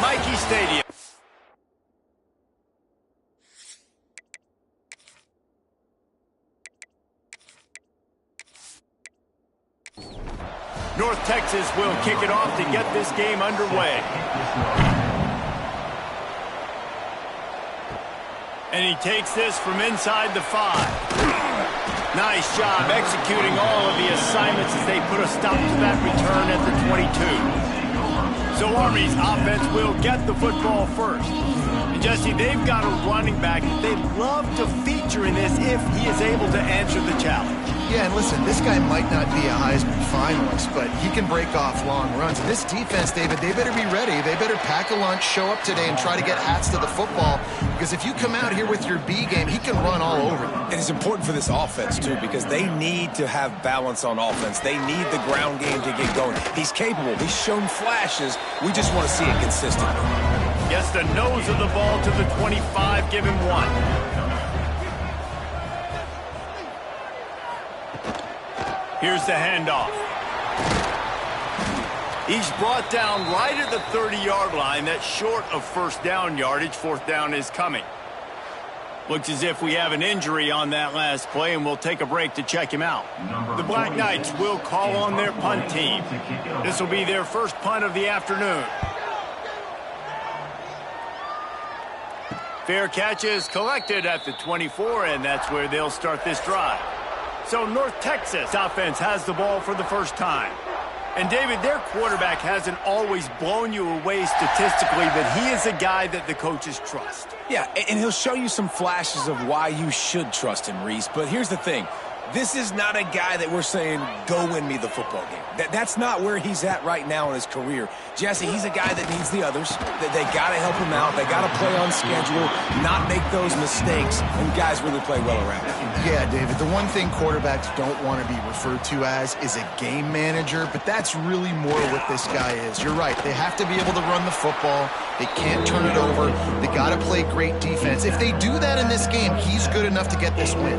Michie Stadium. North Texas will kick it off to get this game underway. And he takes this from inside the 5. Nice job executing all of the assignments as they put a stop to that return at the 22. So Army's offense will get the football first. And Jesse, they've got a running back that they'd love to feature in this if he is able to answer the challenge. Yeah, and listen, this guy might not be a Heisman finalist, but he can break off long runs. And this defense, David, they better be ready. They better pack a lunch, show up today, and try to get hats to the football. Because if you come out here with your B game, he can run all over you. And it's important for this offense, too, because they need to have balance on offense. They need the ground game to get going. He's capable. He's shown flashes. We just want to see it consistently. Gets the nose of the ball to the 25. Give him 1. Here's the handoff. He's brought down right at the 30-yard line. That's short of first down yardage. Fourth down is coming. Looks as if we have an injury on that last play, and we'll take a break to check him out. The Black Knights will call on their punt team. This will be their first punt of the afternoon. Fair catch is collected at the 24, and that's where they'll start this drive. So North Texas offense has the ball for the first time. And David, their quarterback hasn't always blown you away statistically, but he is a guy that the coaches trust. Yeah, and he'll show you some flashes of why you should trust him, Reese. But here's the thing. This is not a guy that we're saying, go win me the football game. That's not where he's at right now in his career. Jesse, he's a guy that needs the others. They got to help him out. They got to play on schedule, not make those mistakes, and guys really play well around him. Yeah, David, the one thing quarterbacks don't want to be referred to as is a game manager, but that's really more what this guy is. You're right. They have to be able to run the football. They can't turn it over. They got to play great defense. If they do that in this game, he's good enough to get this win.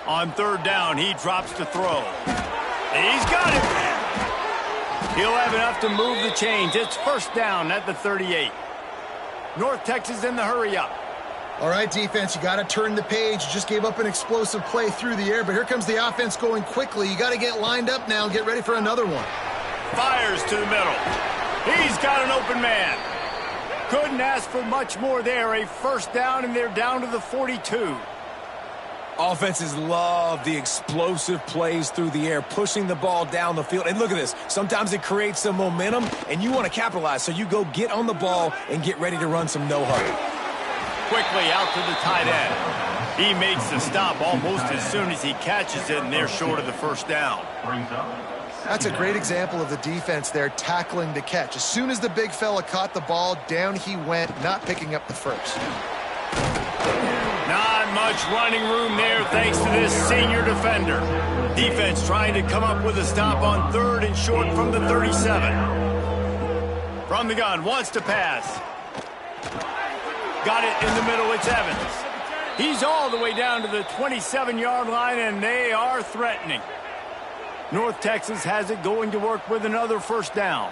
On third down, he drops to throw. He's got it. He'll have enough to move the chains. It's first down at the 38. North Texas in the hurry up. All right, defense, you got to turn the page. You just gave up an explosive play through the air, but here comes the offense going quickly. You got to get lined up now and get ready for another one. Fires to the middle. He's got an open man. Couldn't ask for much more there. A first down, and they're down to the 42. Offenses love the explosive plays through the air, pushing the ball down the field. And look at this. Sometimes it creates some momentum, and you want to capitalize. So you go get on the ball and get ready to run some no-huddle. Quickly out to the tight end. He makes the stop almost as soon as he catches it, and they're short of the first down. That's a great example of the defense there tackling the catch. As soon as the big fella caught the ball, down he went, not picking up the first. Not much running room there thanks to this senior defender. Defense trying to come up with a stop on third and short from the 37. From the gun, wants to pass. Got it in the middle, it's Evans. He's all the way down to the 27-yard line, and they are threatening. North Texas has it going to work with another first down.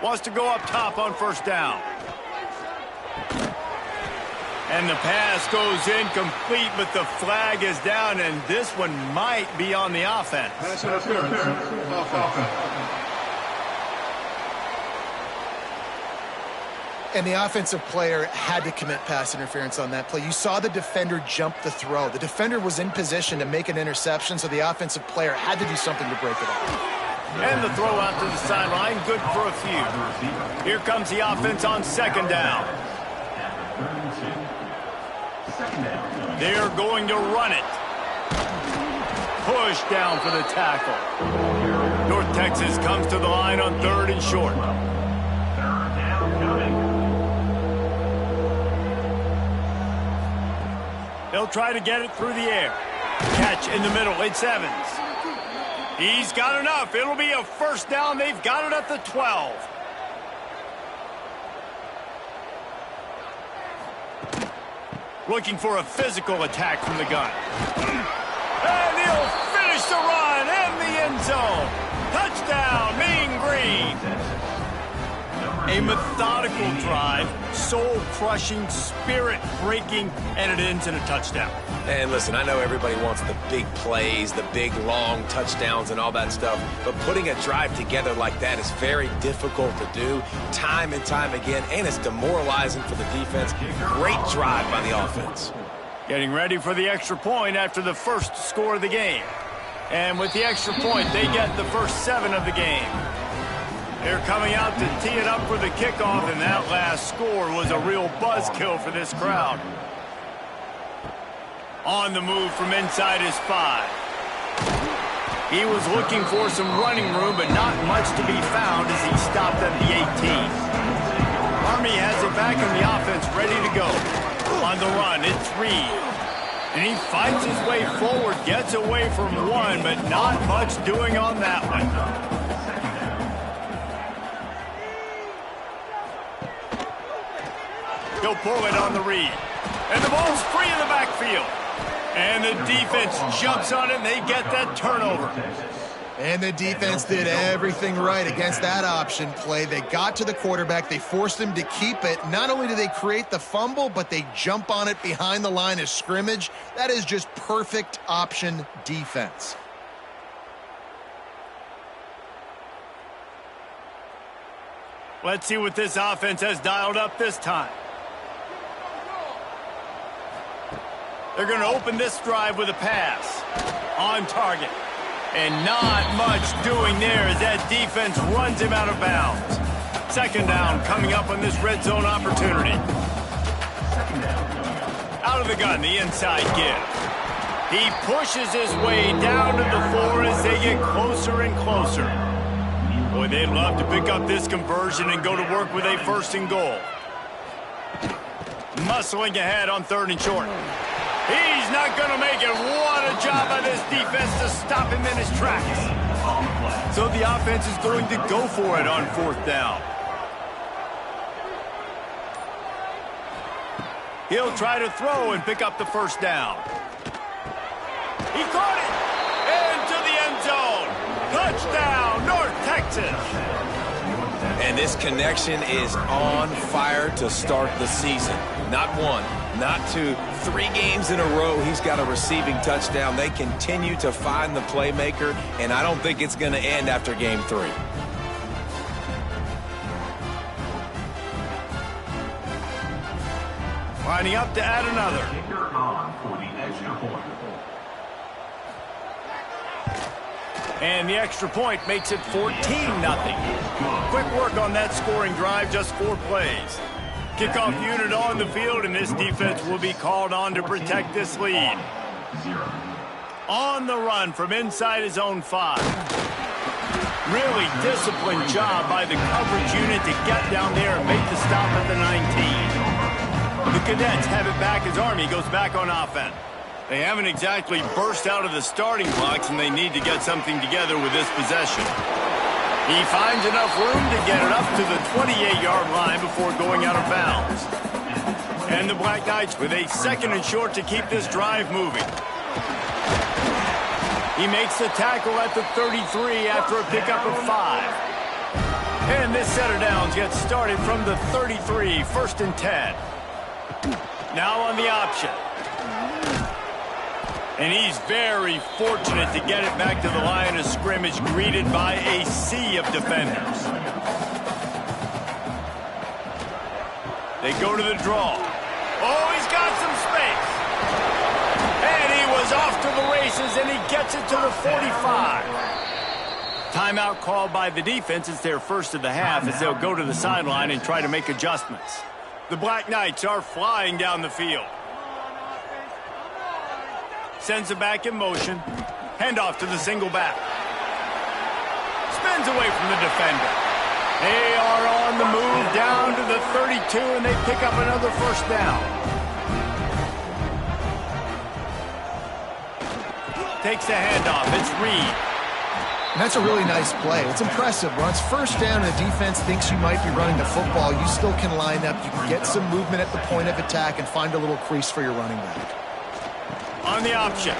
Wants to go up top on first down. And the pass goes incomplete, but the flag is down, and this one might be on the offense. And the offensive player had to commit pass interference on that play. You saw the defender jump the throw. The defender was in position to make an interception, so the offensive player had to do something to break it up. And the throw out to the sideline, good for a few. Here comes the offense on second down. They're going to run it. Push down for the tackle. North Texas comes to the line on third and short. They'll try to get it through the air. Catch in the middle. It's Evans. He's got enough. It'll be a first down. They've got it at the 12. Looking for a physical attack from the gun. And he'll finish the run in the end zone. Touchdown, Mean Green. A methodical drive, soul-crushing, spirit-breaking, and it ends in a touchdown. And listen, I know everybody wants the big plays, the big, long touchdowns and all that stuff, but putting a drive together like that is very difficult to do time and time again, and it's demoralizing for the defense. Great drive by the offense. Getting ready for the extra point after the first score of the game. And with the extra point, they get the first 7 of the game. They're coming out to tee it up for the kickoff, and that last score was a real buzzkill for this crowd. On the move from inside his 5. He was looking for some running room, but not much to be found as he stopped at the 18. Army has it back in the offense, ready to go. On the run, it's Reed. And he fights his way forward, gets away from 1, but not much doing on that one. He'll pull it on the read. And the ball's free in the backfield. And the defense jumps on it, and they get that turnover. And the defense did everything right against that option play. They got to the quarterback. They forced him to keep it. Not only do they create the fumble, but they jump on it behind the line of scrimmage. That is just perfect option defense. Let's see what this offense has dialed up this time. They're going to open this drive with a pass. On target. And not much doing there as that defense runs him out of bounds. Second down coming up on this red zone opportunity. Out of the gun, the inside give. He pushes his way down to the 4 as they get closer and closer. Boy, they'd love to pick up this conversion and go to work with a 1st and goal. Muscling ahead on 3rd and short. He's not going to make it. What a job by this defense to stop him in his tracks. So the offense is going to go for it on 4th down. He'll try to throw and pick up the 1st down. He caught it. Into the end zone. Touchdown, North Texas. And this connection is on fire to start the season. Not 1, not 2, 3 games in a row he's got a receiving touchdown. They continue to find the playmaker, and I don't think it's going to end after game 3. Lining up to add another. And the extra point makes it 14-0. Quick work on that scoring drive, just 4 plays. Kickoff unit on the field, and this defense will be called on to protect this lead. On the run from inside his own 5. Really disciplined job by the coverage unit to get down there and make the stop at the 19. The Cadets have it back as Army goes back on offense. They haven't exactly burst out of the starting blocks, and they need to get something together with this possession. He finds enough room to get it up to the 28-yard line before going out of bounds. And the Black Knights with a 2nd and short to keep this drive moving. He makes the tackle at the 33 after a pickup of 5. And this set of downs gets started from the 33, 1st and 10. Now on the option. And he's very fortunate to get it back to the line of scrimmage, greeted by a sea of defenders. They go to the draw. Oh, he's got some space. And he was off to the races, and he gets it to the 45. Timeout called by the defense. It's their first of the half as they'll go to the sideline and try to make adjustments. The Black Knights are flying down the field. Sends it back in motion. Handoff to the single back. Spins away from the defender. They are on the move down to the 32, and they pick up another 1st down. Takes the handoff. It's Reed. And that's a really nice play. It's impressive. When it's 1st down and the defense thinks you might be running the football, you still can line up. You can get some movement at the point of attack and find a little crease for your running back. On the option.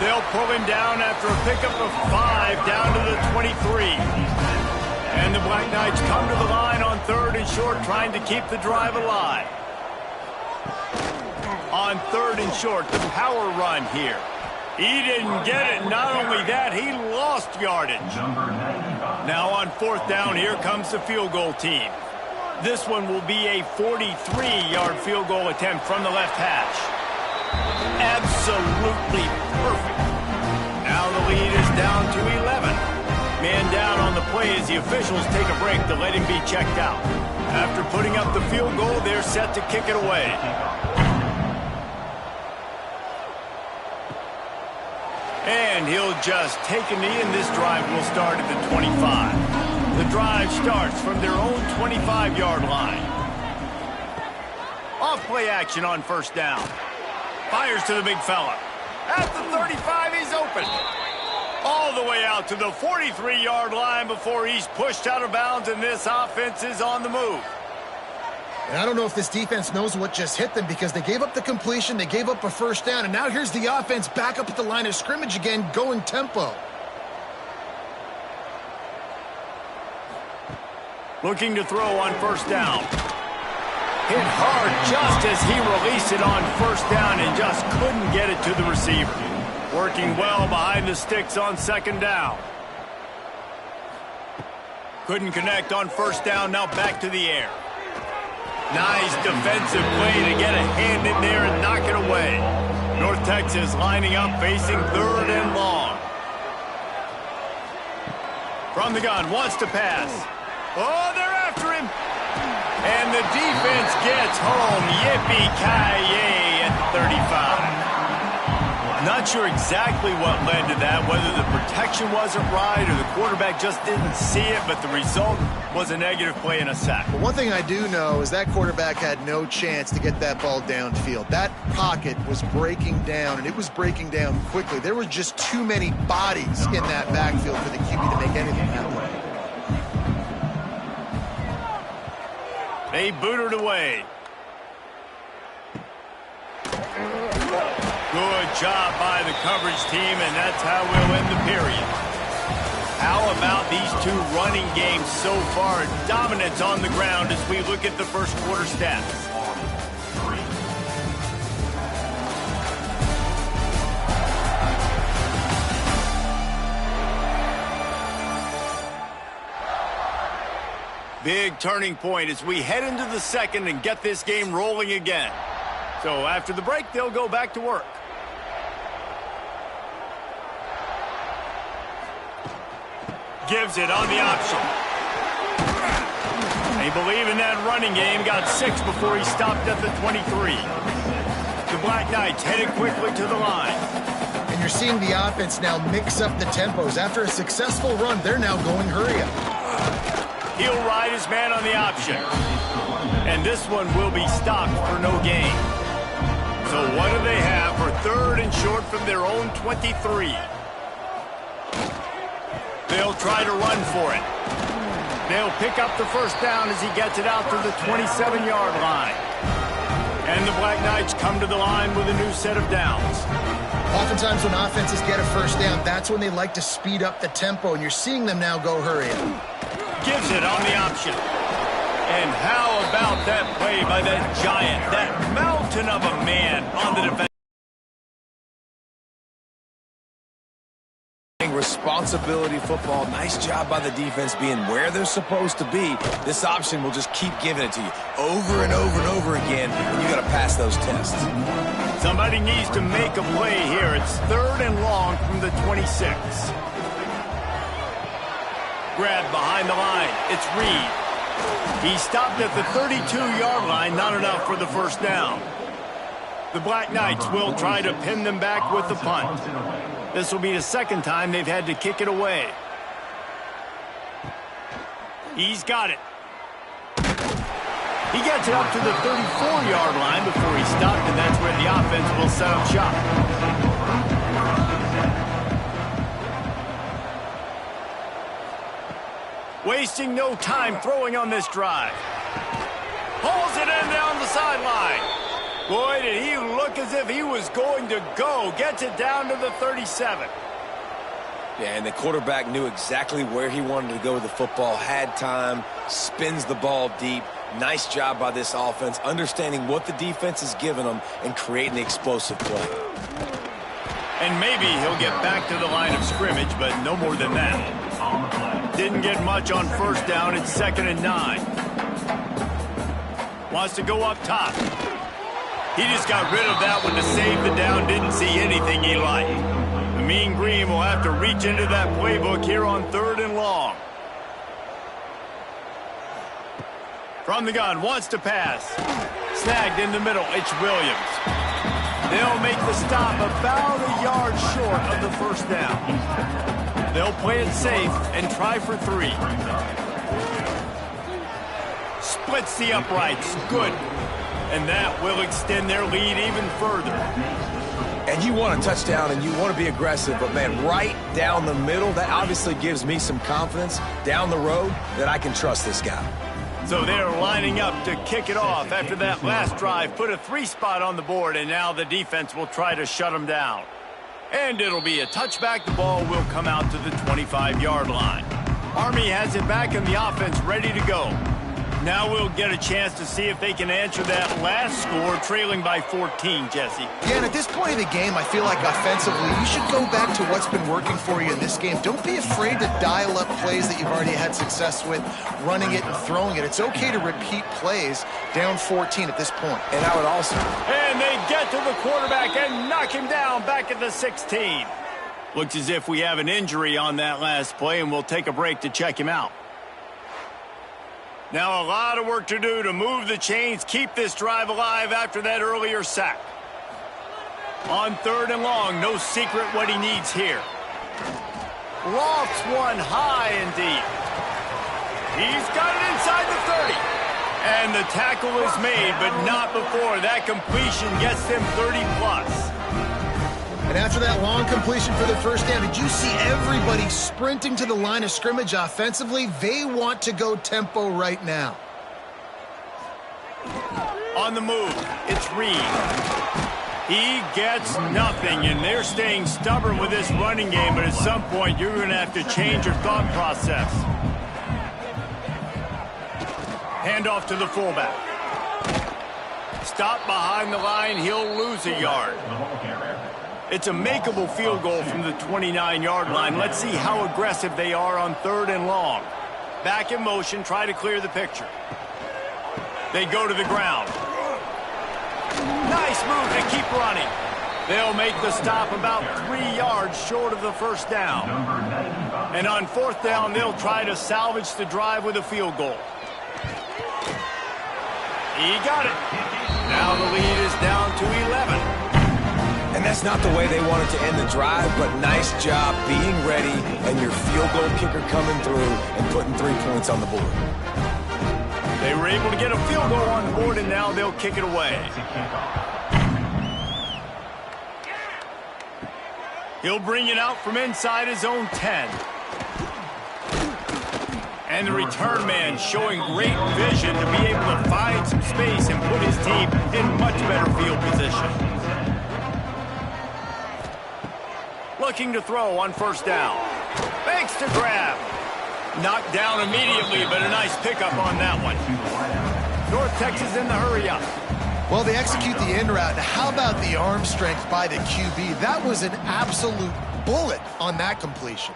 They'll pull him down after a pickup of 5 down to the 23. And the Black Knights come to the line on 3rd and short, trying to keep the drive alive. On 3rd and short, the power run here. He didn't get it. Not only that, he lost yardage. Now on 4th down, here comes the field goal team. This one will be a 43-yard field goal attempt from the left hash. Absolutely perfect. Now the lead is down to 11. Man down on the play as the officials take a break to let him be checked out. After putting up the field goal, they're set to kick it away. And he'll just take a knee, and this drive will start at the 25. The drive starts from their own 25-yard line. Off play action on 1st down. Fires to the big fella. At the 35, he's open. All the way out to the 43-yard line before he's pushed out of bounds, and this offense is on the move. And I don't know if this defense knows what just hit them, because they gave up the completion, they gave up a 1st down, and now here's the offense back up at the line of scrimmage again, going tempo. Looking to throw on 1st down. Hit hard just as he released it on 1st down and just couldn't get it to the receiver. Working well behind the sticks on 2nd down. Couldn't connect on 1st down, now back to the air. Nice defensive play to get a hand in there and knock it away. North Texas lining up, facing 3rd and long. From the gun, wants to pass. Oh, they're after him. And the defense gets home. Yippee-ki-yay at 35. Not sure exactly what led to that, whether the protection wasn't right or the quarterback just didn't see it, but the result was a negative play and a sack. But one thing I do know is that quarterback had no chance to get that ball downfield. That pocket was breaking down, and it was breaking down quickly. There were just too many bodies in that backfield for the QB to make anything happen. They boot it away. Good job by the coverage team, and that's how we'll end the period. How about these two running games so far? Dominance on the ground as we look at the first quarter stats. Big turning point as we head into the second and get this game rolling again. So after the break, they'll go back to work. Gives it on the option. They believe in that running game. Got 6 before he stopped at the 23. The Black Knights headed quickly to the line. And you're seeing the offense now mix up the tempos. After a successful run, they're now going hurry up. He'll ride his man on the option. And this one will be stopped for no gain. So what do they have for 3rd and short from their own 23? They'll try to run for it. They'll pick up the 1st down as he gets it out to the 27-yard line. And the Black Knights come to the line with a new set of downs. Oftentimes when offenses get a 1st down, that's when they like to speed up the tempo, and you're seeing them now go hurry up. Gives it on the option. And how about that play by that giant, that mountain of a man on the defense? Responsibility football. Nice job by the defense being where they're supposed to be. This option will just keep giving it to you over and over and over again, and you got to pass those tests. Somebody needs to make a play here. It's 3rd and long from the 26. Grab behind the line. It's Reed. He stopped at the 32-yard line. Not enough for the 1st down. The Black Knights will try to pin them back with the punt. This will be the 2nd time they've had to kick it away. He's got it. He gets it up to the 34-yard line before he stopped, and that's where the offense will set up shop. Wasting no time throwing on this drive. Pulls it in down the sideline. Boy, did he look as if he was going to go. Gets it down to the 37. Yeah, and the quarterback knew exactly where he wanted to go with the football, had time, spins the ball deep. Nice job by this offense, understanding what the defense is giving them and creating the explosive play. And maybe he'll get back to the line of scrimmage, but no more than that. Didn't get much on first down. It's 2nd and 9. Wants to go up top. He just got rid of that one to save the down. Didn't see anything he liked. The Mean Green will have to reach into that playbook here on 3rd and long. From the gun, wants to pass. Snagged in the middle, it's Williams. They'll make the stop about a yard short of the first down. They'll play it safe and try for 3. Splits the uprights, good. And that will extend their lead even further. And you want a touchdown and you want to be aggressive, but man, right down the middle, that obviously gives me some confidence down the road that I can trust this guy. So they're lining up to kick it off after that last drive. Put a 3 spot on the board, and now the defense will try to shut them down. And it'll be a touchback. The ball will come out to the 25-yard line. Army has it back in the offense, ready to go. Now we'll get a chance to see if they can answer that last score, trailing by 14, Jesse. Yeah, and at this point of the game, I feel like offensively, you should go back to what's been working for you in this game. Don't be afraid to dial up plays that you've already had success with, running it and throwing it. It's okay to repeat plays down 14 at this point. And I would also... And they get to the quarterback and knock him down back at the 16. Looks as if we have an injury on that last play, and we'll take a break to check him out. Now a lot of work to do to move the chains, keep this drive alive after that earlier sack. On 3rd and long, no secret what he needs here. Lofts one high and deep. He's got it inside the 30. And the tackle is made, but not before. That completion gets them 30+. And after that long completion for the first down, did you see everybody sprinting to the line of scrimmage offensively? They want to go tempo right now. On the move, it's Reed. He gets nothing, and they're staying stubborn with this running game, but at some point you're going to have to change your thought process. Handoff to the fullback. Stop behind the line, he'll lose a yard. It's a makeable field goal from the 29-yard line. Let's see how aggressive they are on 3rd and long. Back in motion, try to clear the picture. They go to the ground. Nice move to keep running. They'll make the stop about 3 yards short of the first down. And on 4th down, they'll try to salvage the drive with a field goal. He got it. Now the lead is down to 11. And that's not the way they wanted to end the drive, but nice job being ready and your field goal kicker coming through and putting 3 points on the board. They were able to get a field goal on the board, and now they'll kick it away. He'll bring it out from inside his own 10. And the return man showing great vision to be able to find some space and put his team in much better field position. Looking to throw on 1st down. Banks to grab. Knocked down immediately, but a nice pickup on that one. North Texas in the hurry up. Well, they execute the end route. How about the arm strength by the QB? That was an absolute bullet on that completion.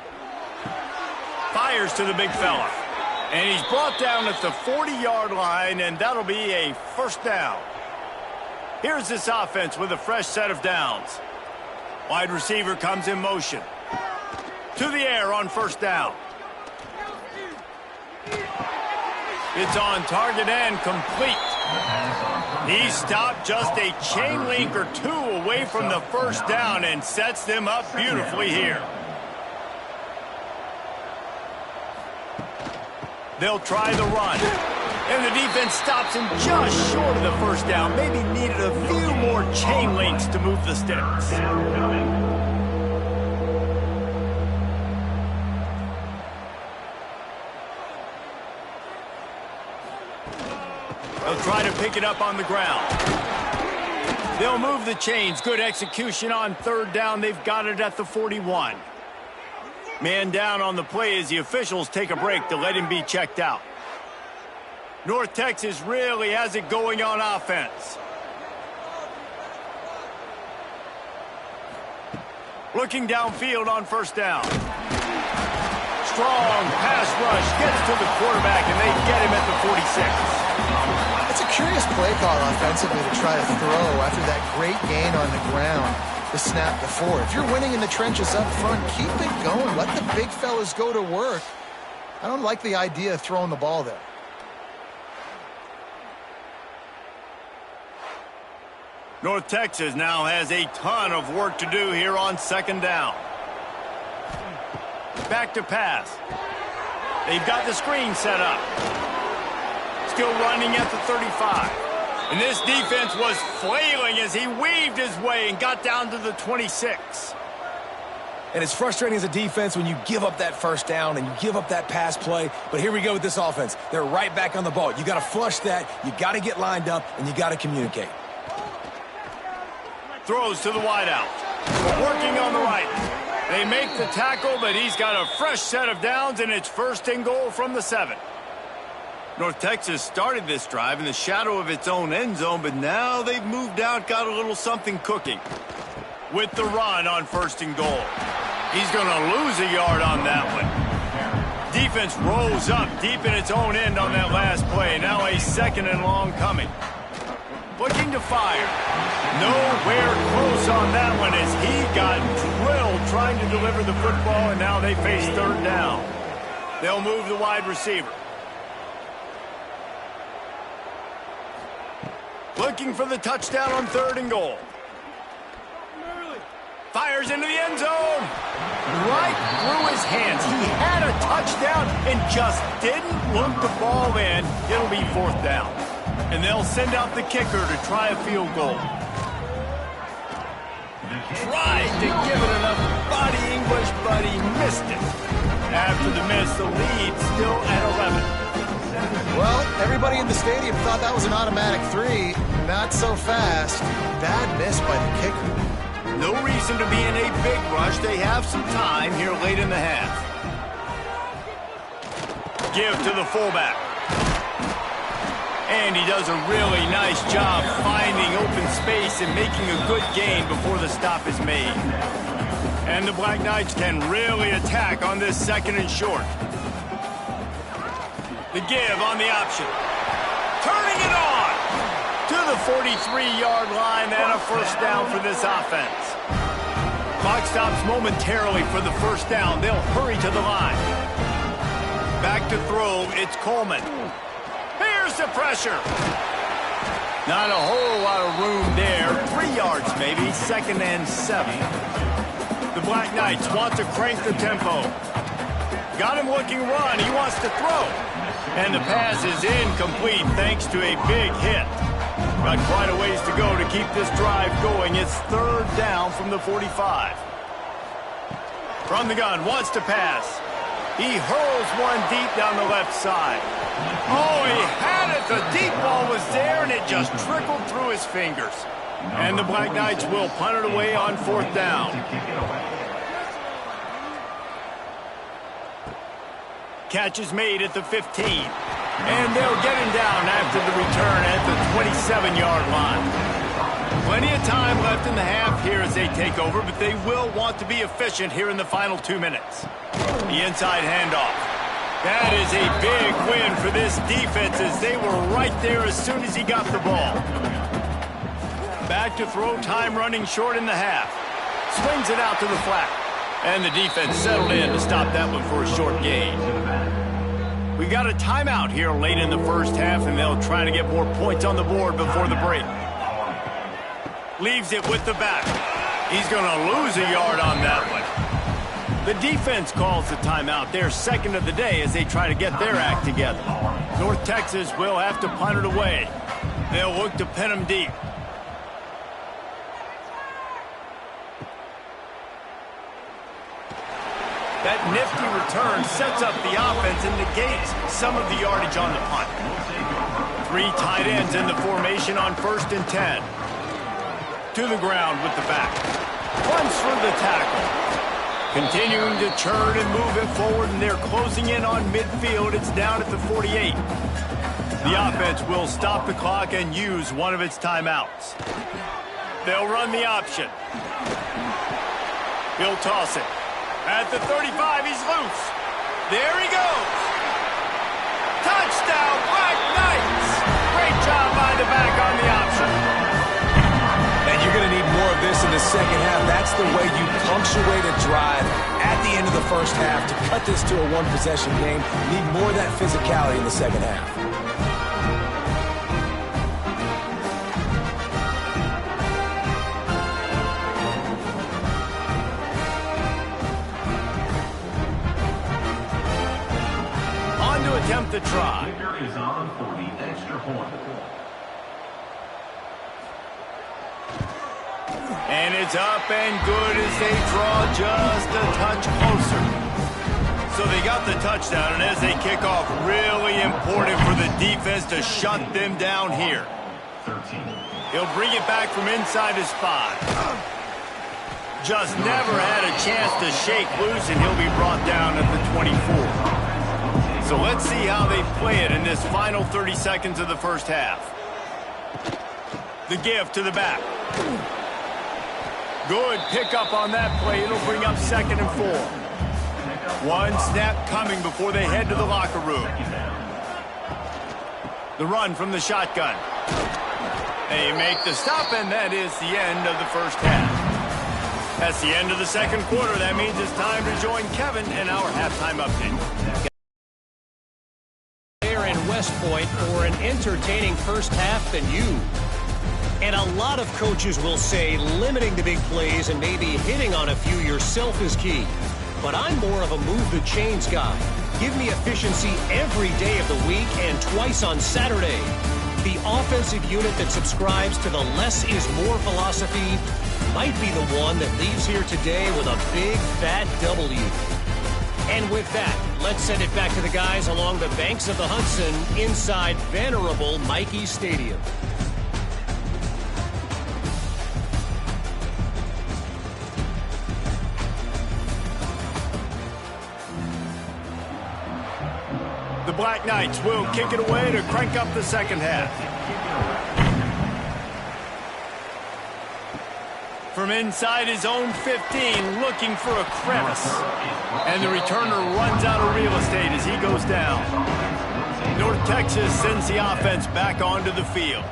Fires to the big fella. And he's brought down at the 40-yard line, and that'll be a 1st down. Here's this offense with a fresh set of downs. Wide receiver comes in motion. To the air on 1st down. It's on target and complete. He stopped just a chain link or 2 away from the 1st down and sets them up beautifully here. They'll try the run. And the defense stops him just short of the 1st down. Maybe needed a few more chain links to move the sticks. They'll try to pick it up on the ground. They'll move the chains. Good execution on third down. They've got it at the 41. Man down on the play as the officials take a break to let him be checked out. North Texas really has it going on offense. Looking downfield on first down. Strong pass rush gets to the quarterback, and they get him at the 46. It's a curious play call offensively to try to throw after that great gain on the ground the snap before. If you're winning in the trenches up front, keep it going. Let the big fellas go to work. I don't like the idea of throwing the ball there. North Texas now has a ton of work to do here on second down. Back to pass. They've got the screen set up. Still running at the 35. And this defense was flailing as he weaved his way and got down to the 26. And it's frustrating as a defense when you give up that first down and you give up that pass play. But here we go with this offense. They're right back on the ball. You got to flush that. You got to get lined up, and you got to communicate. Throws to the wideout. Working on the right. They make the tackle, but he's got a fresh set of downs, and it's first and goal from the 7. North Texas started this drive in the shadow of its own end zone, but now they've moved out, got a little something cooking. With the run on first and goal. He's going to lose a yard on that one. Defense rolls up deep in its own end on that last play. Now a second and long coming. Looking to fire. Nowhere close on that one as he got drilled trying to deliver the football, and now they face third down. They'll move the wide receiver. Looking for the touchdown on third and goal. Fires into the end zone. Right through his hands. He had a touchdown and just didn't look the ball in. It'll be fourth down. And they'll send out the kicker to try a field goal. Tried to give it enough body English, but he missed it. After the miss, the lead still at 11. Well, everybody in the stadium thought that was an automatic 3. Not so fast. Bad miss by the kicker. No reason to be in a big rush. They have some time here late in the half. Give to the fullback. And he does a really nice job finding open space and making a good gain before the stop is made. And the Black Knights can really attack on this second and short. The give on the option. Turning it on to the 43-yard line and a first down for this offense. Clock stops momentarily for the first down. They'll hurry to the line. Back to throw. It's Coleman. Here's the pressure. Not a whole lot of room there. 3 yards maybe. Second and 7. The Black Knights want to crank the tempo. Got him looking run. He wants to throw. And the pass is incomplete thanks to a big hit. Got quite a ways to go to keep this drive going. It's third down from the 45. From the gun, wants to pass. He hurls one deep down the left side. Oh, he had it. The deep ball was there, and it just trickled through his fingers. And the Black Knights will punt it away on fourth down. Catch is made at the 15. And they'll get him down after the return at the 27-yard line. Plenty of time left in the half here as they take over, but they will want to be efficient here in the final 2 minutes. The inside handoff. That is a big win for this defense as they were right there as soon as he got the ball. Back to throw, time running short in the half. Swings it out to the flat. And the defense settled in to stop that one for a short gain. We got a timeout here late in the first half, and they'll try to get more points on the board before the break. Leaves it with the back. He's going to lose a yard on that one. The defense calls the timeout. They're second of the day as they try to get their act together. North Texas will have to punt it away. They'll look to pin them deep. That nifty return sets up the offense and negates some of the yardage on the punt. 3 tight ends in the formation on 1st and 10. to the ground with the back. Runs for the tackle. Continuing to churn and move it forward, and they're closing in on midfield. It's down at the 48. The offense will stop the clock and use one of its timeouts. They'll run the option. He'll toss it. At the 35, he's loose. There he goes. Touchdown, Black Knights. Great job by the back on the option. And you're going to need more of this in the second half. That's the way you punctuate a drive at the end of the first half. To cut this to a one-possession game, you need more of that physicality in the second half. On to attempt the try. Is on for the extra point. And it's up and good as they draw just a touch closer. So they got the touchdown, and as they kick off, really important for the defense to shut them down here. 13. He'll bring it back from inside his 5. Just never had a chance to shake loose, and he'll be brought down at the 24. So let's see how they play it in this final 30 seconds of the first half. The give to the back. Good pickup on that play. It'll bring up 2nd and 4. One snap coming before they head to the locker room. The run from the shotgun. They make the stop, and that is the end of the first half. That's the end of the second quarter. That means it's time to join Kevin in our halftime update. Here in West Point for an entertaining first half than you. And a lot of coaches will say limiting the big plays and maybe hitting on a few yourself is key. But I'm more of a move the chains guy. Give me efficiency every day of the week and twice on Saturday. The offensive unit that subscribes to the less is more philosophy might be the one that leaves here today with a big fat W. And with that, let's send it back to the guys along the banks of the Hudson inside venerable Michie Stadium. The Black Knights will kick it away to crank up the second half. From inside his own 15, looking for a crevice. And the returner runs out of real estate as he goes down. North Texas sends the offense back onto the field.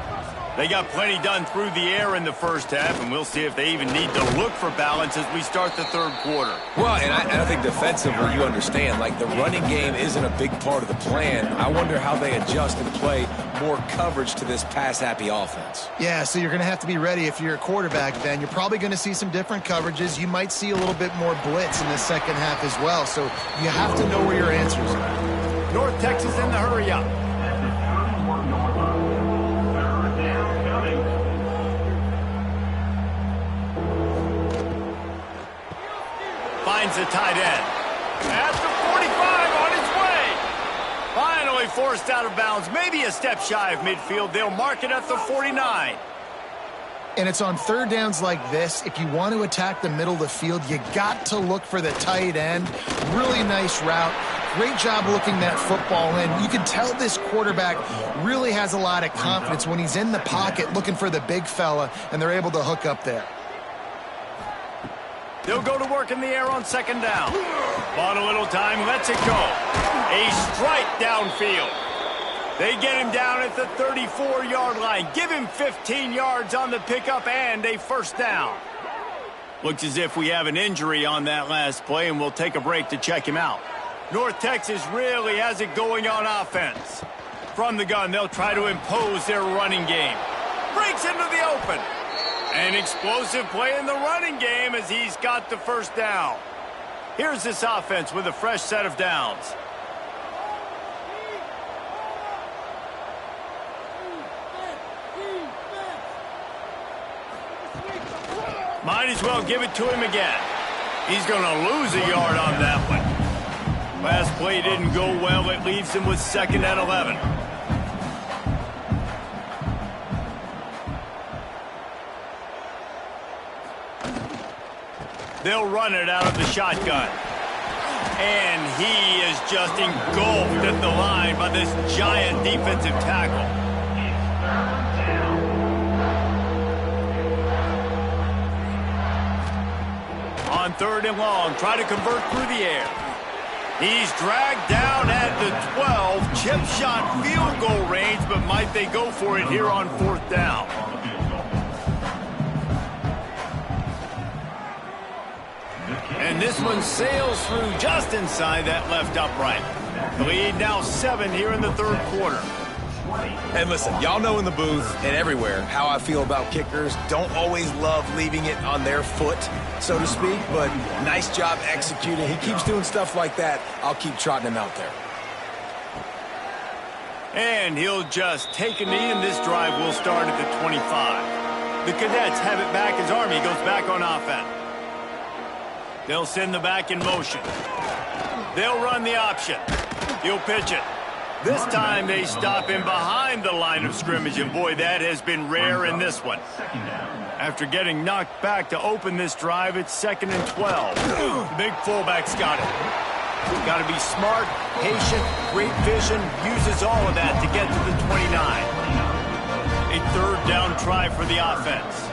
They got plenty done through the air in the first half, and we'll see if they even need to look for balance as we start the third quarter. Well, and I think defensively, you understand, like the running game isn't a big part of the plan. I wonder how they adjust and play more coverage to this pass-happy offense. Yeah, so you're going to have to be ready if you're a quarterback, Ben. You're probably going to see some different coverages. You might see a little bit more blitz in the second half as well, so you have to know where your answers are. North Texas in the hurry-up. Finds the tight end. At the 45 on his way. Finally forced out of bounds. Maybe a step shy of midfield. They'll mark it at the 49. And it's on third downs like this. If you want to attack the middle of the field, you got to look for the tight end. Really nice route. Great job looking that football in. You can tell this quarterback really has a lot of confidence when he's in the pocket looking for the big fella, and they're able to hook up there. They'll go to work in the air on second down. Bought a little time, lets it go. A strike downfield. They get him down at the 34-yard line. Give him 15 yards on the pickup and a first down. Looks as if we have an injury on that last play, and we'll take a break to check him out. North Texas really has it going on offense. From the gun, they'll try to impose their running game. Breaks into the open. An explosive play in the running game as he's got the first down. Here's this offense with a fresh set of downs. Might as well give it to him again. He's going to lose a yard on that one. Last play didn't go well. It leaves him with 2nd and 11. They'll run it out of the shotgun. And he is just engulfed at the line by this giant defensive tackle. On 3rd and long, try to convert through the air. He's dragged down at the 12, chip shot field goal range, but might they go for it here on 4th down? And this one sails through just inside that left upright. The lead now 7 here in the 3rd quarter. And listen, y'all know in the booth and everywhere how I feel about kickers. Don't always love leaving it on their foot, so to speak, but nice job executing. He keeps doing stuff like that. I'll keep trotting him out there. And he'll just take a knee, and this drive will start at the 25. The Cadets have it back as Army goes back on offense. They'll send the back in motion. They'll run the option. He'll pitch it. This time they stop him behind the line of scrimmage, and boy, that has been rare in this one. After getting knocked back to open this drive, it's 2nd and 12. The big fullback's got it. Got to be smart, patient, great vision, uses all of that to get to the 29. A 3rd down try for the offense.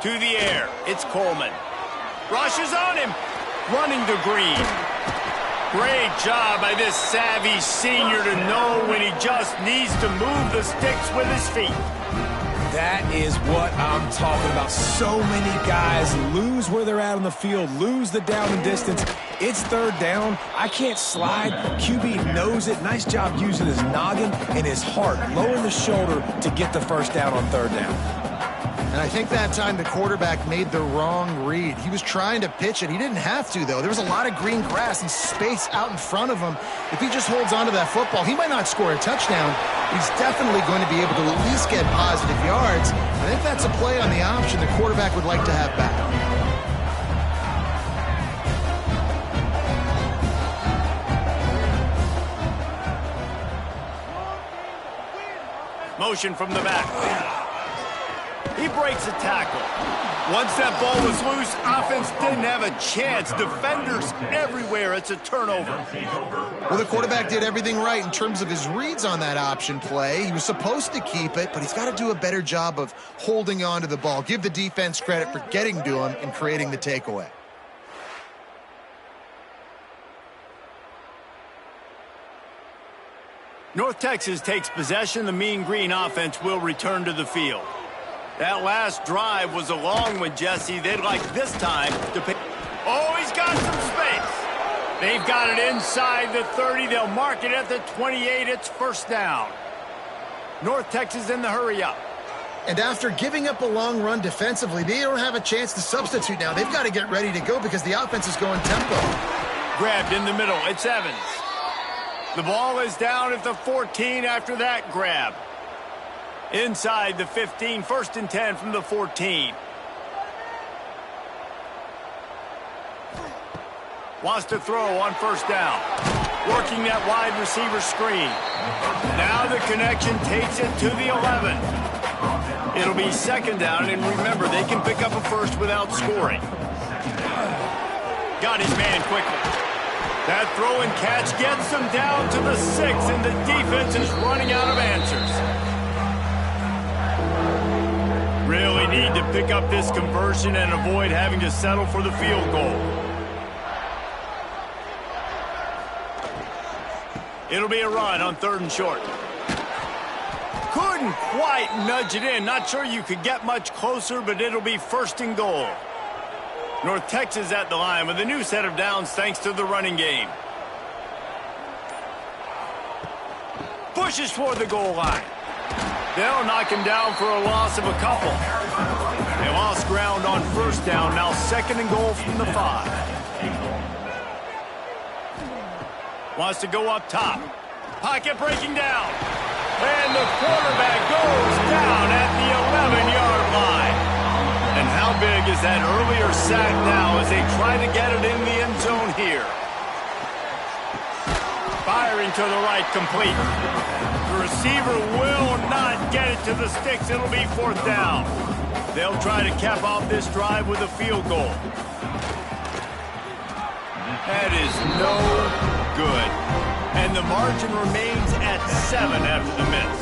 To the air, it's Coleman. Rushes on him, running to Green. Great job by this savvy senior to know when he just needs to move the sticks with his feet. That is what I'm talking about. So many guys lose where they're at on the field, lose the down and distance. It's 3rd down. I can't slide. QB knows it. Nice job using his noggin and his heart, lowering the shoulder to get the 1st down on 3rd down. And I think that time the quarterback made the wrong read. He was trying to pitch it. He didn't have to, though. There was a lot of green grass and space out in front of him. If he just holds on to that football, he might not score a touchdown. He's definitely going to be able to at least get positive yards. I think that's a play on the option the quarterback would like to have back. Motion from the back. He breaks a tackle. Once that ball was loose, offense didn't have a chance. Defenders everywhere. It's a turnover. Well, the quarterback did everything right in terms of his reads on that option play. He was supposed to keep it, but he's got to do a better job of holding on to the ball. Give the defense credit for getting to him and creating the takeaway. North Texas takes possession. The Mean Green offense will return to the field. That last drive was a long one, Jesse. They'd like this time to pick. Oh, he's got some space. They've got it inside the 30. They'll mark it at the 28. It's 1st down. North Texas in the hurry up. And after giving up a long run defensively, they don't have a chance to substitute now. They've got to get ready to go because the offense is going tempo. Grabbed in the middle. It's Evans. The ball is down at the 14 after that grab. Inside the 15, 1st and 10 from the 14. Wants to throw on 1st down. Working that wide receiver screen. Now the connection takes it to the 11. It'll be 2nd down, and remember, they can pick up a 1st without scoring. Got his man quickly. That throw and catch gets them down to the 6, and the defense is running out of answers. Really need to pick up this conversion and avoid having to settle for the field goal. It'll be a run on 3rd and short. Couldn't quite nudge it in. Not sure you could get much closer, but it'll be 1st and goal. North Texas at the line with a new set of downs thanks to the running game. Pushes toward the goal line. They'll knock him down for a loss of a couple. They lost ground on 1st down. Now 2nd and goal from the 5. Wants to go up top. Pocket breaking down. And the quarterback goes down at the 11-yard line. And how big is that earlier sack now as they try to get it in the end zone here? Firing to the right, complete. The receiver will not get it to the sticks. It'll be 4th down. They'll try to cap off this drive with a field goal. That is no good. And the margin remains at 7 after the miss.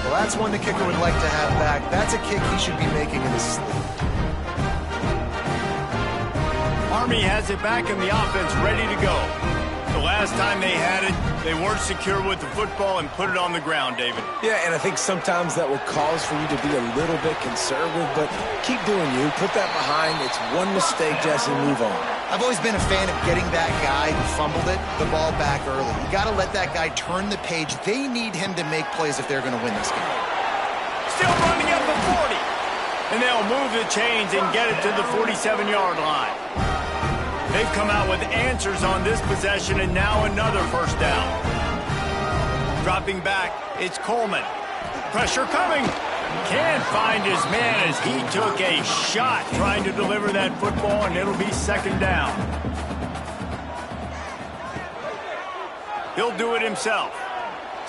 Well, that's one the kicker would like to have back. That's a kick he should be making in his sleep. Army has it back in the offense, ready to go. The last time they had it, they weren't secure with the football and put it on the ground, David. Yeah, and I think sometimes that will cause for you to be a little bit conservative, but keep doing you. Put that behind. It's one mistake, Jesse. Move on. I've always been a fan of getting that guy who fumbled it, the ball back early. You got to let that guy turn the page. They need him to make plays if they're going to win this game. Still running at the 40. And they'll move the chains and get it to the 47-yard line. They've come out with answers on this possession, and now another first down. Dropping back, it's Coleman. Pressure coming. Can't find his man as he took a shot trying to deliver that football, and it'll be second down. He'll do it himself.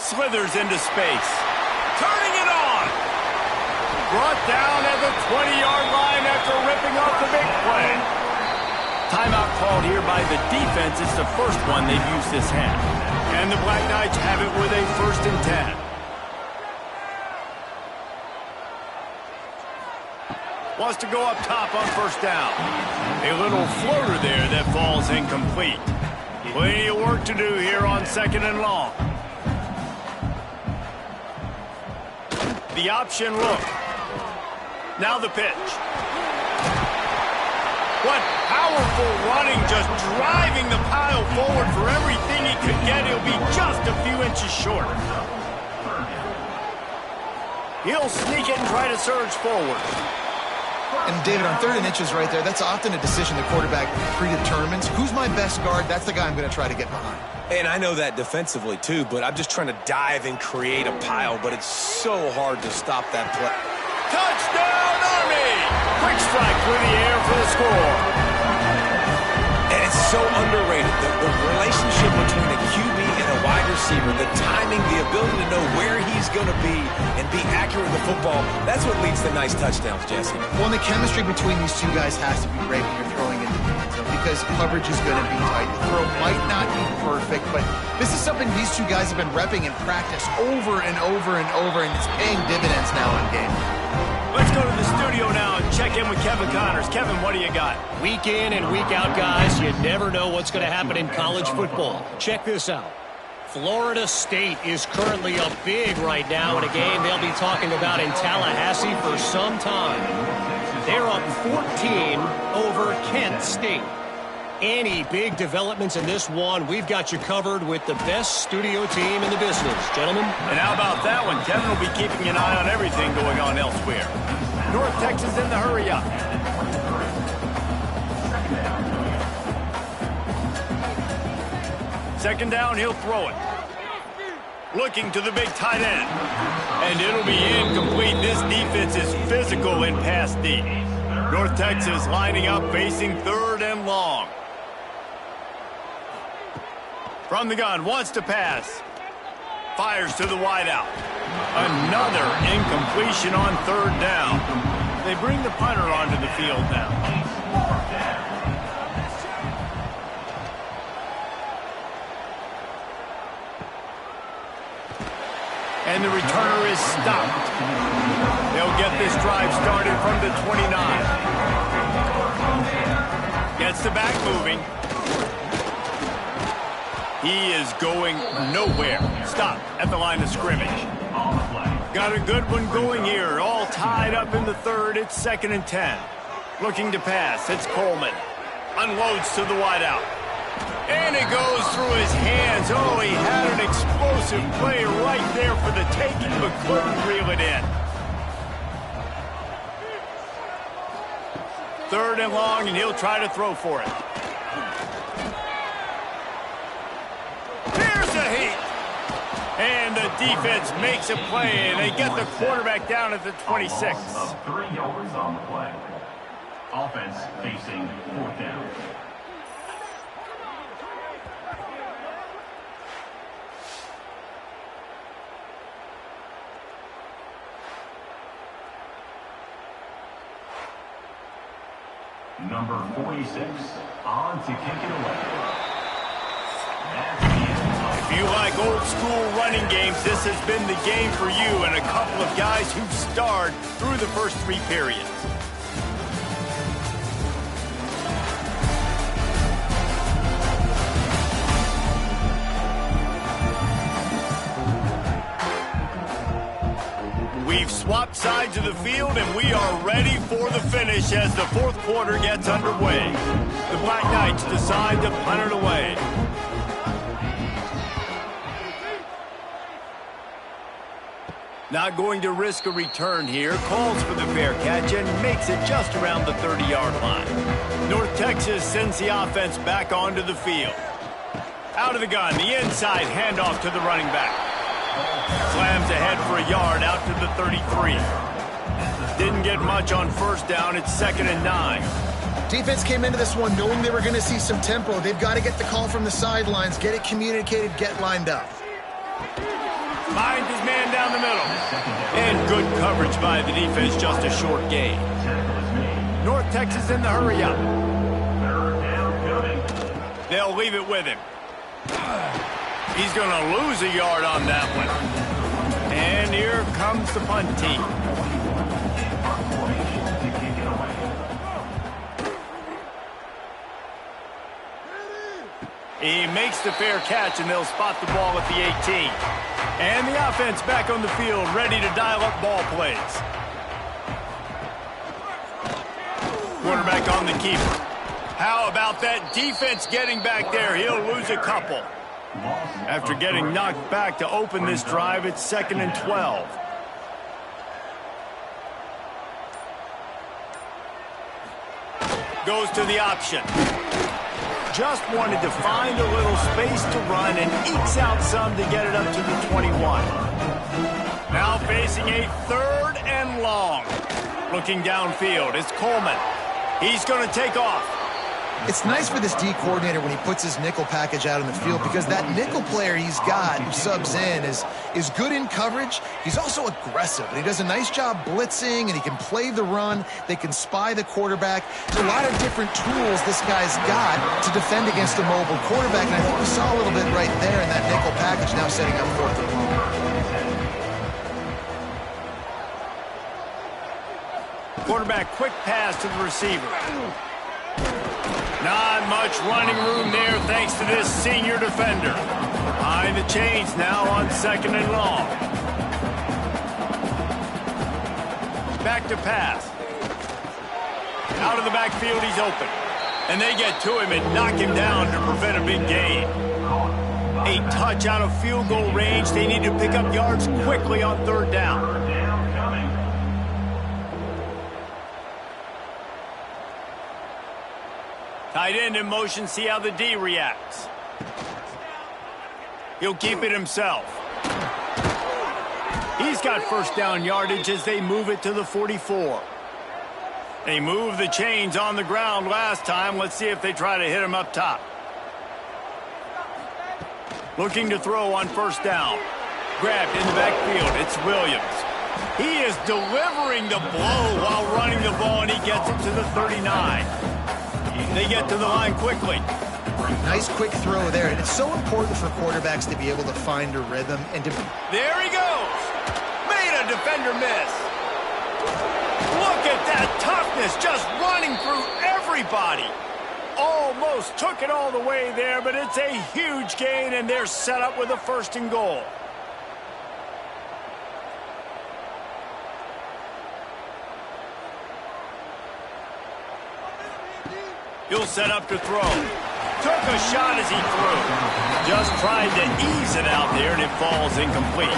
Slithers into space. Turning it on. Brought down at the 20-yard line after ripping off the big play. Timeout called here by the defense. It's the first one they've used this half. And the Black Knights have it with a 1st and 10. Wants to go up top on first down. A little floater there that falls incomplete. Plenty of work to do here on 2nd and long. The option look. Now the pitch. What powerful running, just driving the pile forward for everything he could get. He'll be just a few inches short. He'll sneak it and try to surge forward. And David, on 3rd and inches right there, that's often a decision the quarterback predetermines. Who's my best guard? That's the guy I'm going to try to get behind. And I know that defensively, too, but I'm just trying to dive and create a pile, but it's so hard to stop that play. Touchdown, Army! Quick strike through the air for the score. And it's so underrated. The relationship between a QB and a wide receiver, the timing, the ability to know where he's going to be and be accurate with the football, that's what leads to nice touchdowns, Jesse. Well, and the chemistry between these two guys has to be great when you're throwing into the end zone because coverage is going to be tight. The throw might not be perfect, but this is something these two guys have been repping in practice over and over and over, and it's paying dividends now in game. Let's go to the studio now and check in with Kevin Connors. Kevin, what do you got? Week in and week out, guys, you never know what's going to happen in college football. Check this out. Florida State is currently up big right now in a game they'll be talking about in Tallahassee for some time. They're up 14 over Kent State. Any big developments in this one, we've got you covered with the best studio team in the business, gentlemen. And how about that one? Kevin will be keeping an eye on everything going on elsewhere. North Texas in the hurry-up. Second down, he'll throw it. Looking to the big tight end. And it'll be incomplete. This defense is physical in pass deep. North Texas lining up, facing 3rd and long. From the gun, wants to pass. Fires to the wideout. Another incompletion on 3rd down. They bring the punter onto the field now. And the returner is stopped. They'll get this drive started from the 29. Gets the back moving. He is going nowhere. Stop at the line of scrimmage. Got a good one going here. All tied up in the 3rd. It's 2nd and 10. Looking to pass. It's Coleman. Unloads to the wideout. And it goes through his hands. Oh, he had an explosive play right there for the taking, but couldn't reel it in. 3rd and long, and he'll try to throw for it. Here's a heat. And the defense makes a play, and they get the quarterback down at the 26. Of 3 yards on the play. Offense facing 4th down. Number 46 on to kick it away. That's the end. If you like old school running games, this has been the game for you and a couple of guys who've starred through the first 3 periods. We've swapped sides of the field, and we are ready for the finish as the 4th quarter gets underway. The Black Knights decide to punt it away. Not going to risk a return here. Calls for the fair catch and makes it just around the 30-yard line. North Texas sends the offense back onto the field. Out of the gun, the inside handoff to the running back. Slams ahead for a yard out to the 33. Didn't get much on first down. It's 2nd and 9. Defense came into this one knowing they were going to see some tempo. They've got to get the call from the sidelines, get it communicated, get lined up. Finds his man down the middle. And good coverage by the defense, just a short gain. North Texas in the hurry up. They'll leave it with him. He's going to lose a yard on that one. And here comes the punt team. He makes the fair catch, and they'll spot the ball at the 18. And the offense back on the field, ready to dial up ball plays. Quarterback on the keeper. How about that defense getting back there? He'll lose a couple. After getting knocked back to open this drive, it's 2nd and 12. Goes to the option. Just wanted to find a little space to run and ekes out some to get it up to the 21. Now facing a 3rd and long. Looking downfield, it's Coleman. He's going to take off. It's nice for this D coordinator when he puts his nickel package out in the field because that nickel player he's got who subs in is good in coverage. He's also aggressive, and he does a nice job blitzing, and he can play the run. They can spy the quarterback. There's a lot of different tools this guy's got to defend against a mobile quarterback, and I think we saw a little bit right there in that nickel package now setting up 4th and long. Quarterback quick pass to the receiver. Not much running room there thanks to this senior defender. Behind the chains now on 2nd and long. Back to pass. Out of the backfield, he's open. And they get to him and knock him down to prevent a big gain. A touch out of field goal range. They need to pick up yards quickly on 3rd down. Tight end in motion, see how the D reacts. He'll keep it himself. He's got 1st down yardage as they move it to the 44. They moved the chains on the ground last time. Let's see if they try to hit him up top. Looking to throw on 1st down. Grabbed in the backfield. It's Williams. He is delivering the blow while running the ball, and he gets it to the 39. They get to the line quickly. Nice quick throw there, and it's so important for quarterbacks to be able to find a rhythm and to... There he goes. Made a defender miss. Look at that toughness, just running through everybody. Almost took it all the way there, but it's a huge gain, and they're set up with a 1st and goal. He'll set up to throw. Took a shot as he threw. Just tried to ease it out there, and it falls incomplete.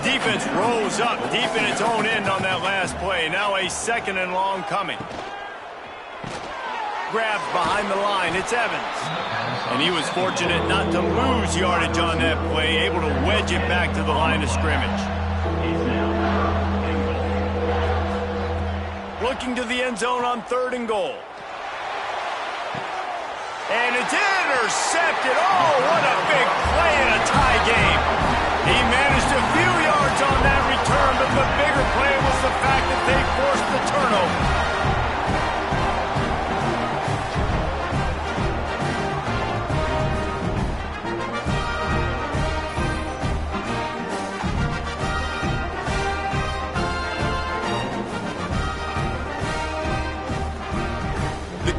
Defense rose up deep in its own end on that last play. Now a 2nd and long coming. Grabbed behind the line. It's Evans. And he was fortunate not to lose yardage on that play, able to wedge it back to the line of scrimmage. Looking to the end zone on 3rd and goal. And it's intercepted. Oh, what a big play in a tie game. He managed a few yards on that return, but the bigger play was the fact that they forced the turnover.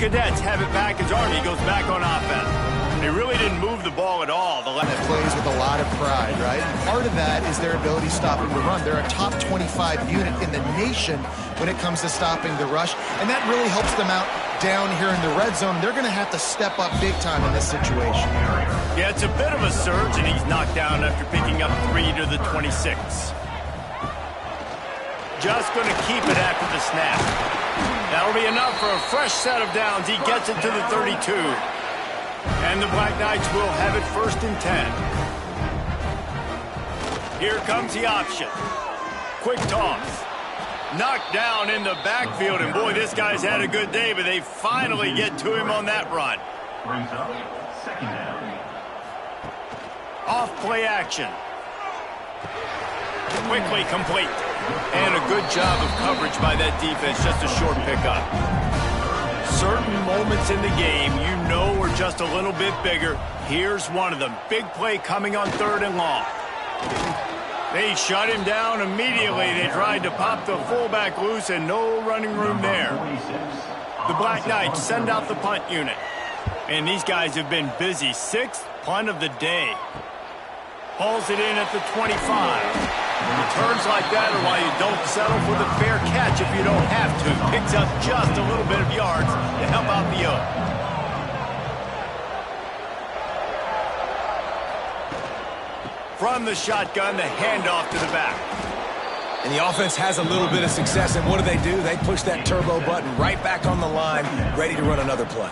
Cadets have it back as Army goes back on offense. They really didn't move the ball at all. That plays with a lot of pride, right? And part of that is their ability stopping the run. They're a top 25 unit in the nation when it comes to stopping the rush, and that really helps them out down here in the red zone. They're going to have to step up big time in this situation. Yeah, it's a bit of a surge, and he's knocked down after picking up 3 to the 26. Just going to keep it after the snap. That'll be enough for a fresh set of downs. He gets it to the 32. And the Black Knights will have it 1st and 10. Here comes the option. Quick toss. Knocked down in the backfield, and boy, this guy's had a good day, but they finally get to him on that run. Brings up 2nd down. Off play action. Quickly complete. And a good job of coverage by that defense, just a short pickup. Certain moments in the game you know are just a little bit bigger. Here's one of them. Big play coming on 3rd and long. They shut him down immediately. They tried to pop the fullback loose and no running room there. The Black Knights send out the punt unit. And these guys have been busy. 6th punt of the day. Hauls it in at the 25. Returns like that are why you don't settle for the fair catch if you don't have to. Picks up just a little bit of yards to help out the O. From the shotgun, the handoff to the back. And the offense has a little bit of success, and what do? They push that turbo button right back on the line, ready to run another play.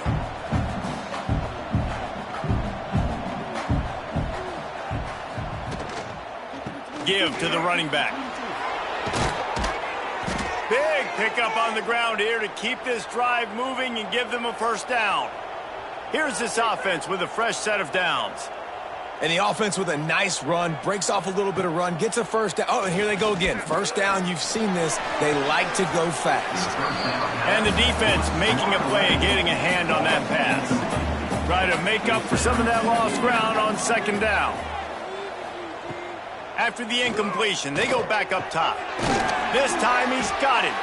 Give to the running back. Big pickup on the ground here to keep this drive moving and give them a 1st down. Here's this offense with a fresh set of downs. And the offense with a nice run, breaks off a little bit of run, gets a 1st down. Oh, and here they go again. 1st down, you've seen this. They like to go fast. And the defense making a play, getting a hand on that pass. Try to make up for some of that lost ground on 2nd down. After the incompletion, they go back up top. This time he's got it.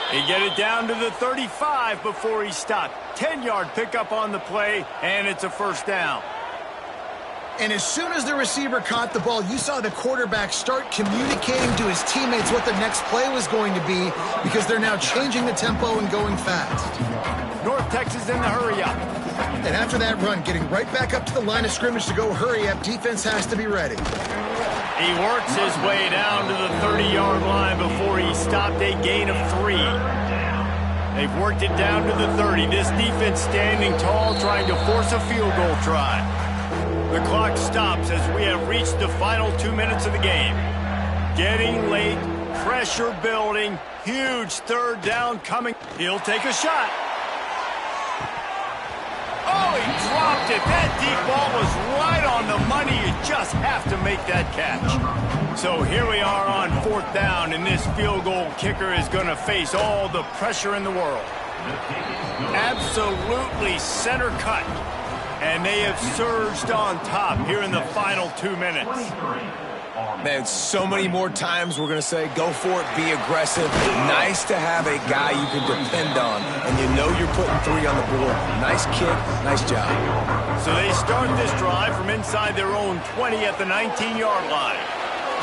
They get it down to the 35 before he stopped. 10-yard pickup on the play, and it's a 1st down. And as soon as the receiver caught the ball, you saw the quarterback start communicating to his teammates what the next play was going to be because they're now changing the tempo and going fast. North Texas in the hurry-up. And after that run, getting right back up to the line of scrimmage to go hurry-up, defense has to be ready. He works his way down to the 30-yard line before he stopped a gain of 3. They've worked it down to the 30. This defense standing tall, trying to force a field goal try. The clock stops as we have reached the final 2 minutes of the game. Getting late, pressure building, huge 3rd down coming. He'll take a shot. Oh, he dropped it. That deep ball was right on the money. You just have to make that catch. So here we are on 4th down, and this field goal kicker is going to face all the pressure in the world. Absolutely center cut. And they have surged on top here in the final 2 minutes. Man, so many more times we're going to say, go for it, be aggressive. Nice to have a guy you can depend on, and you know you're putting 3 on the board. Nice kick, nice job. So they start this drive from inside their own 20 at the 19-yard line.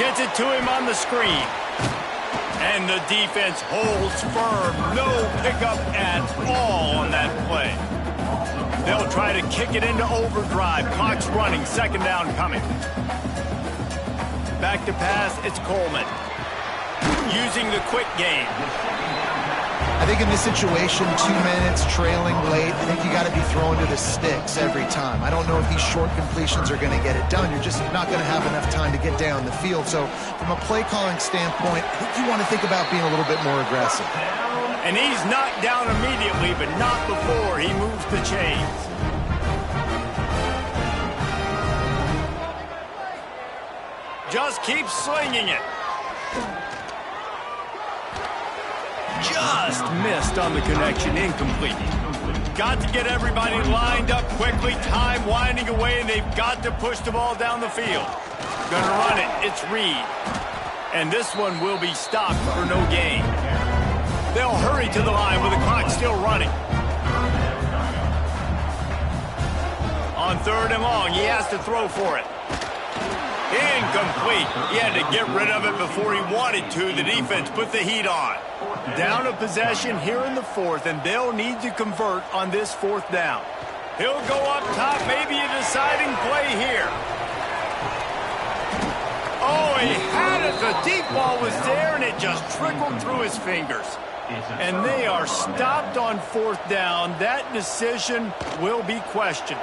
Gets it to him on the screen. And the defense holds firm. No pickup at all on that play. They'll try to kick it into overdrive. Clock's running. 2nd down coming. Back to pass, it's Coleman. Using the quick game. I think in this situation, 2 minutes, trailing late, I think you got to be throwing to the sticks every time. I don't know if these short completions are going to get it done. You're just not going to have enough time to get down the field. So from a play calling standpoint, I think you want to think about being a little bit more aggressive. And he's knocked down immediately, but not before he moves the chains. Just keep slinging it. Just missed on the connection, incomplete. Got to get everybody lined up quickly, time winding away, and they've got to push the ball down the field. Gonna run it, it's Reed. And this one will be stopped for no gain. They'll hurry to the line with the clock still running. on 3rd and long. He has to throw for it. Incomplete. He had to get rid of it before he wanted to. The defense put the heat on. Down a possession here in the 4th, and they'll need to convert on this 4th down. He'll go up top, maybe a deciding play here. Oh, he had it. The deep ball was there, and it just trickled through his fingers. And they are stopped on 4th down. That decision will be questioned.